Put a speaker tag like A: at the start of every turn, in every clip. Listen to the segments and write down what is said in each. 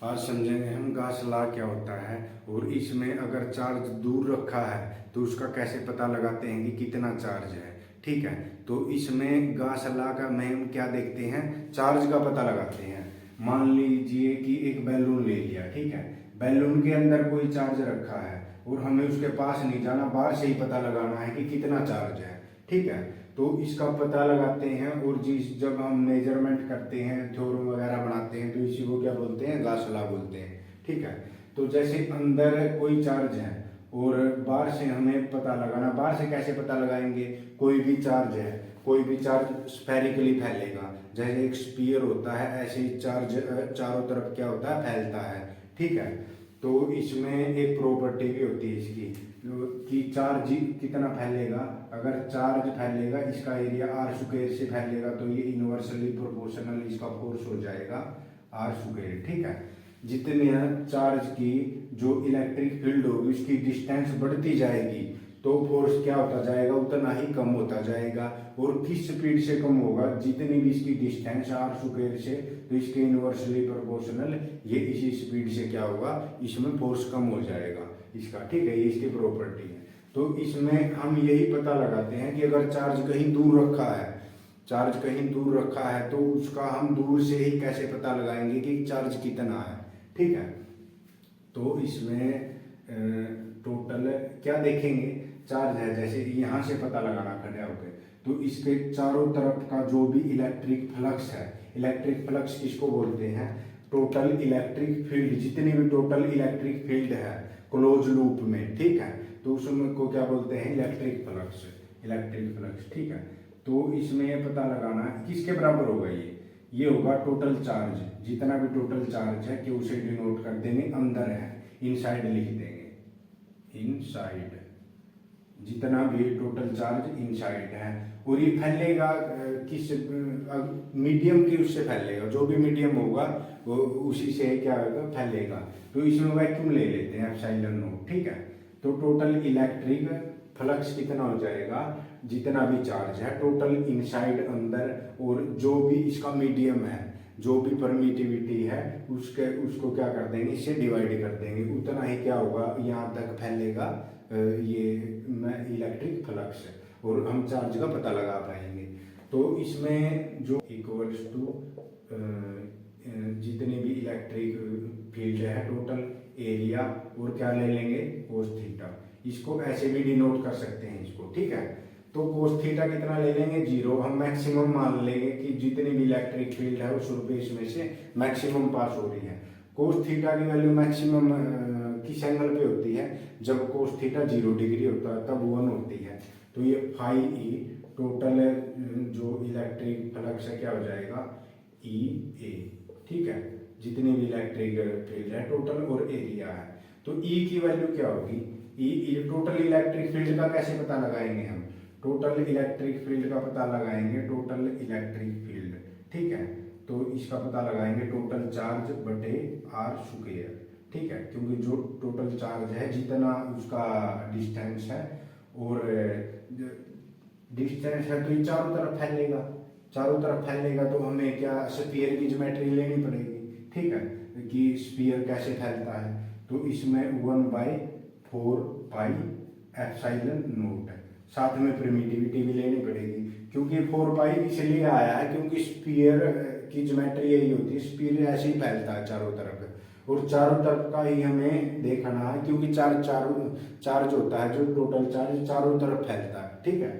A: आज समझेंगे हम गास लॉ क्या होता है और इसमें अगर चार्ज दूर रखा है तो उसका कैसे पता लगाते हैं कि कितना चार्ज है। ठीक है, तो इसमें गास लॉ का में हम क्या देखते हैं, चार्ज का पता लगाते हैं। मान लीजिए कि एक बैलून ले लिया, ठीक है, बैलून के अंदर कोई चार्ज रखा है और हमें उसके पास नहीं जाना, बाहर से ही पता लगाना है कि कितना चार्ज है। ठीक है, तो इसका पता लगाते हैं और जिस जब हम मेजरमेंट करते हैं, थ्योरम वगैरह बनाते हैं, तो इसी को क्या बोलते हैं, गास लॉ बोलते हैं। ठीक है, तो जैसे अंदर कोई चार्ज है और बाहर से हमें पता लगाना, बाहर से कैसे पता लगाएंगे, कोई भी चार्ज है, कोई भी चार्ज स्फेरिकली फैलेगा, जैसे एक स्पीयर होता है ऐसे ही चार्ज चारों तरफ क्या होता है, फैलता है। ठीक है, तो इसमें एक प्रॉपर्टी भी होती है इसकी कि चार्ज कितना फैलेगा, अगर चार्ज फैलेगा इसका एरिया आर स्क्वायर से फैलेगा तो ये इनवर्सली प्रोपोर्शनल इसका फोर्स हो जाएगा आर स्क्वायर। ठीक है, जितने चार्ज की जो इलेक्ट्रिक फील्ड होगी उसकी डिस्टेंस बढ़ती जाएगी तो फोर्स क्या होता जाएगा, उतना ही कम होता जाएगा। और किस स्पीड से कम होगा, जितनी भी इसकी डिस्टेंस आर स्क्वायर से, तो इसके इनवर्सली प्रोपोर्शनल ये इसी स्पीड से क्या होगा, इसमें फोर्स कम हो जाएगा इसका। ठीक है, ये इसकी प्रॉपर्टी है। तो इसमें हम यही पता लगाते हैं कि अगर चार्ज कहीं दूर रखा है, चार्ज कहीं दूर रखा है तो उसका हम दूर से ही कैसे पता लगाएंगे कि चार्ज कितना है। ठीक है, तो इसमें टोटल क्या देखेंगे, चार्ज है, जैसे यहाँ से पता लगाना खड़े होकर, तो इसके चारों तरफ का जो भी इलेक्ट्रिक फ्लक्स है, इलेक्ट्रिक फ्लक्स किसको बोलते हैं, टोटल इलेक्ट्रिक फील्ड, जितनी भी टोटल इलेक्ट्रिक फील्ड है क्लोज लूप में। ठीक है, तो उसमें को क्या बोलते हैं, इलेक्ट्रिक फ्लक्स, इलेक्ट्रिक फ्लक्स। ठीक है, तो इसमें ये पता लगाना है किसके बराबर होगा, ये होगा टोटल चार्ज, जितना भी टोटल चार्ज है कि उसे डिनोट कर देंगे अंदर है, इनसाइड लिख देंगे, इनसाइड, जितना भी टोटल चार्ज इनसाइड है। और ये फैलेगा किस मीडियम की उससे फैलेगा, जो भी मीडियम होगा वो उसी से क्या होगा, फैलेगा। तो इसमें वैक्यूम ले लेते हैं एप्सिलॉन नॉट। ठीक है, तो टोटल इलेक्ट्रिक फ्लक्स कितना हो जाएगा, जितना भी चार्ज है टोटल इनसाइड अंदर, और जो भी इसका मीडियम है, जो भी परमिटिविटी है उसको क्या कर देंगे, इससे डिवाइड कर देंगे, उतना ही क्या होगा, यहाँ तक फैलेगा ये इलेक्ट्रिक फ्लक्स, और हम चार्ज का पता लगा पाएंगे। तो इसमें जो इक्वल्स टू जितनी भी इलेक्ट्रिक फील्ड है टोटल एरिया, और क्या ले लेंगे, कोस थीटा, इसको ऐसे भी डिनोट कर सकते हैं इसको। ठीक है, तो कोस थीटा कितना ले लेंगे, 0, हम मैक्सिमम मान लेंगे कि जितनी भी इलेक्ट्रिक फील्ड है उस रुपये में से मैक्सिमम पास हो रही है। कोस थीटा की वैल्यू मैक्सिमम किस एंगल पे होती है, जब कोस थीटा 0 डिग्री होता है तब 1 होती है। तो ये फाई ई टोटल जो इलेक्ट्रिक फ्लक्स है क्या हो जाएगा, ई ए। ठीक है, जितनी भी इलेक्ट्रिक फील्ड है टोटल और एरिया है, तो ई की वैल्यू क्या होगी, ई टोटल इलेक्ट्रिक फील्ड का कैसे पता लगाएंगे हम, टोटल इलेक्ट्रिक फील्ड का पता लगाएंगे, टोटल इलेक्ट्रिक फील्ड। ठीक है, तो इसका पता लगाएंगे टोटल चार्ज बटे आर स्क्वायर। ठीक है, क्योंकि जो टोटल चार्ज है जितना उसका डिस्टेंस है, और डिस्टेंस है तो ये चारों तरफ फैलेगा, चारों तरफ फैलेगा तो हमें क्या स्फीयर की ज्योमेट्री लेनी पड़ेगी। ठीक है, कि स्फीयर कैसे फैलता है, तो इसमें 1/4 पाई एप्सिलॉन नॉट है, साथ में परमिटिविटी भी लेनी पड़ेगी, क्योंकि 4 पाई इसलिए आया है क्योंकि स्फीयर की ज्योमेट्री यही होती है, स्फीयर ऐसे ही फैलता है चारों तरफ, और चारों तरफ का ही हमें देखना है, क्योंकि चार्ज होता है, जो टोटल चार्ज चारों तरफ फैलता है। ठीक है,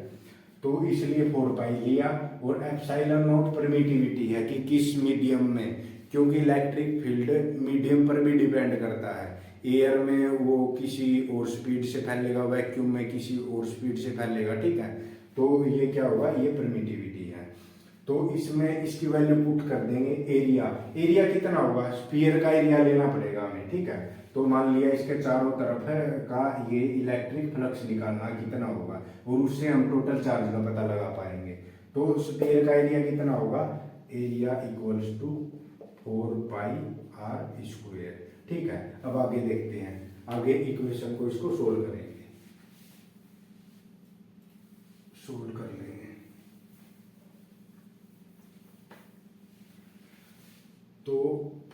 A: तो इसलिए 4 पाई लिया, और एप्सिलॉन नॉट परमिटिविटी है कि किस मीडियम में, क्योंकि इलेक्ट्रिक फील्ड मीडियम पर भी डिपेंड करता है, एयर में वो किसी और स्पीड से फैलेगा, वैक्यूम में किसी और स्पीड से फैलेगा। ठीक है, तो ये क्या होगा, ये परमिटिविटी है। तो इसमें इसकी वैल्यू पुट कर देंगे, एरिया, एरिया कितना होगा, स्फीयर का एरिया लेना पड़ेगा हमें। ठीक है, तो मान लिया इसके चारों तरफ का ये इलेक्ट्रिक फ्लक्स निकालना कितना होगा, और उससे हम टोटल चार्ज का पता लगा पाएंगे। तो स्फीयर का एरिया कितना होगा, area equals to 4 pi r square. ठीक है, अब आगे देखते हैं, आगे इक्वेशन को इसको सोल्व करेंगे, सोल्व कर लेंगे। तो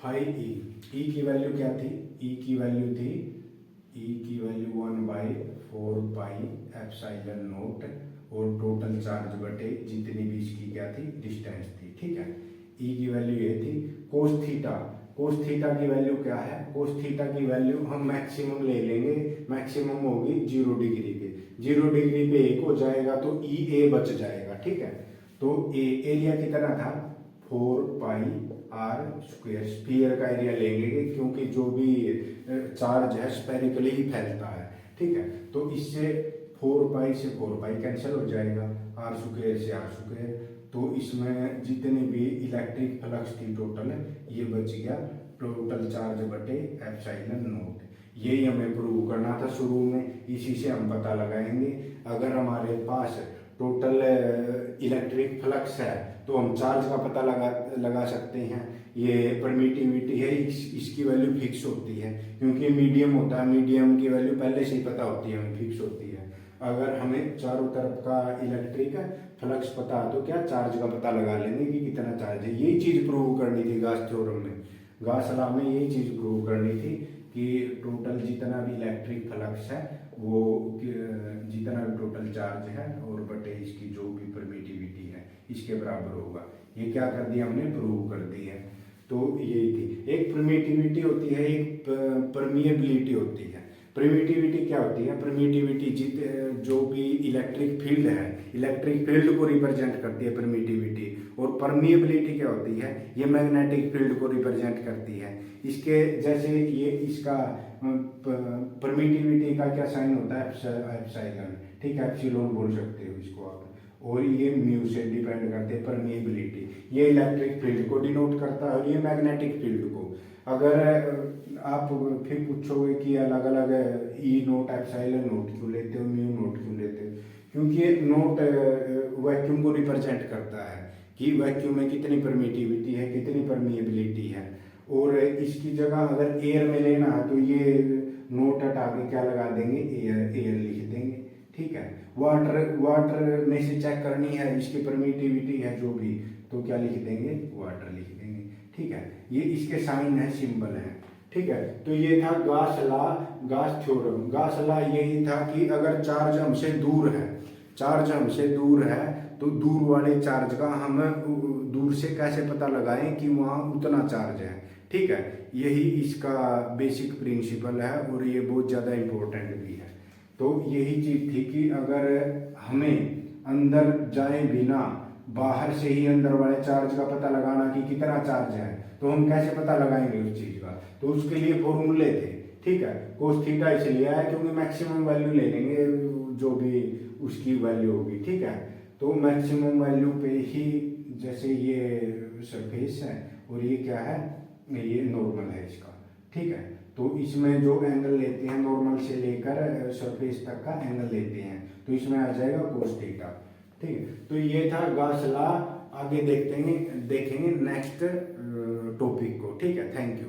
A: फाइव ई की वैल्यू क्या थी, ई की वैल्यू थी, ई की वैल्यू 1/4 पाई एप्सिलॉन नॉट और टोटल चार्ज बटे जितनी भी इसकी क्या थी डिस्टेंस थी, ठीक है। ई की वैल्यू ये थी। कोस थीटा, कोस थीटा की वैल्यू क्या है, कोस थीटा की वैल्यू हम मैक्सिमम ले लेंगे, मैक्सिमम होगी 0 डिग्री पे, 0 डिग्री पे 1 हो जाएगा तो ई ए बच जाएगा, ठीक है। तो एरिया कितना था 4 पाई r², स्फीयर का एरिया लेंगे क्योंकि जो भी चार्ज है स्फेरिकली ही फैलता है, ठीक है। तो इससे 4 पाई से 4 पाई कैंसिल हो जाएगा, r² से r², तो इसमें जितनी भी इलेक्ट्रिक फ्लक्स थी टोटल ये बच गया टोटल चार्ज बटे एप्सिलॉन नॉट। यही हमें प्रूव करना था शुरू में, इसी से हम पता लगाएंगे। अगर हमारे पास टोटल इलेक्ट्रिक फ्लक्स है तो हम चार्ज का पता लगा सकते हैं। ये परमिटिविटी है, इसकी वैल्यू फिक्स होती है क्योंकि मीडियम होता है, मीडियम की वैल्यू पहले से ही पता होती है, हमें फिक्स होती है। अगर हमें चारों तरफ का इलेक्ट्रिक फ्लक्स पता है तो क्या चार्ज का पता लगा लेंगे कि कितना चार्ज है। यही चीज़ प्रूव करनी थी गास थ्योरम में, गास लॉ में यही चीज़ प्रूव करनी थी कि टोटल जितना भी इलेक्ट्रिक फ्लक्स है वो जितना भी टोटल चार्ज है और बटे इसकी जो भी परमिटिविटी है इसके बराबर होगा। ये क्या कर दिया हमने, प्रूव कर दी है। तो यही थी, एक परमिटिविटी होती है, एक परमिएबिलिटी होती है। परमिटिविटी क्या होती है, परमिटिविटी जो भी इलेक्ट्रिक फील्ड है, इलेक्ट्रिक फील्ड को रिप्रेजेंट करती है परमिटिविटी। और परमिएबिलिटी क्या होती है, ये मैग्नेटिक फील्ड को रिप्रेजेंट करती है। इसके जैसे ये इसका परमिटिविटी का क्या साइन होता है, एप्सिलॉन, ठीक है, एप्सिलॉन बोल सकते हो इसको आप। और ये म्यू से डिपेंड करते हैं परमिएबिलिटी, ये इलेक्ट्रिक फील्ड को डिनोट करता है और ये मैग्नेटिक फील्ड को। अगर आप फिर पूछोगे कि अलग अलग ई नोट एप्सिलॉन नोट क्यों लेते हो, म्यू नोट क्यों लेते हो, क्योंकि ये नोट वैक्यूम को रिप्रेजेंट करता है कि वैक्यूम में कितनी परमिटिविटी है, कितनी परमिएबिलिटी है। और इसकी जगह अगर एयर में लेना है तो ये नोट हटा के क्या लगा देंगे, एयर, एयर लिख देंगे, ठीक है। वाटर में से चेक करनी है इसकी परमिटिविटी है जो भी, तो क्या लिख देंगे, वाटर लिख देंगे, ठीक है। ये इसके साइन है, सिंबल है, ठीक है। तो ये था गास लॉ, गास थ्योरम। गास लॉ यही था कि अगर चार्ज हमसे दूर है, चार्ज हमसे दूर है तो दूर वाले चार्ज का हम दूर से कैसे पता लगाएं कि वहाँ उतना चार्ज है, ठीक है। यही इसका बेसिक प्रिंसिपल है और ये बहुत ज़्यादा इम्पोर्टेंट भी है। तो यही चीज़ थी कि अगर हमें अंदर जाए बिना बाहर से ही अंदर वाले चार्ज का पता लगाना कि कितना चार्ज है, तो हम कैसे पता लगाएंगे उस चीज़ का, तो उसके लिए फॉर्मूले थे, ठीक है। कोस थीटा इसलिए आया क्योंकि मैक्सिमम वैल्यू ले लेंगे जो भी उसकी वैल्यू होगी, ठीक है। तो मैक्सिमम वैल्यू पे ही, जैसे ये सरफेस है और ये क्या है, ये नॉर्मल है इसका, ठीक है। तो इसमें जो एंगल लेते हैं नॉर्मल से लेकर सरफेस तक का एंगल लेते हैं, तो इसमें आ जाएगा कोस थीटा, ठीक है। तो ये था गास लॉ। आगे देखेंगे नेक्स्ट टॉपिक को, ठीक है। Thank you.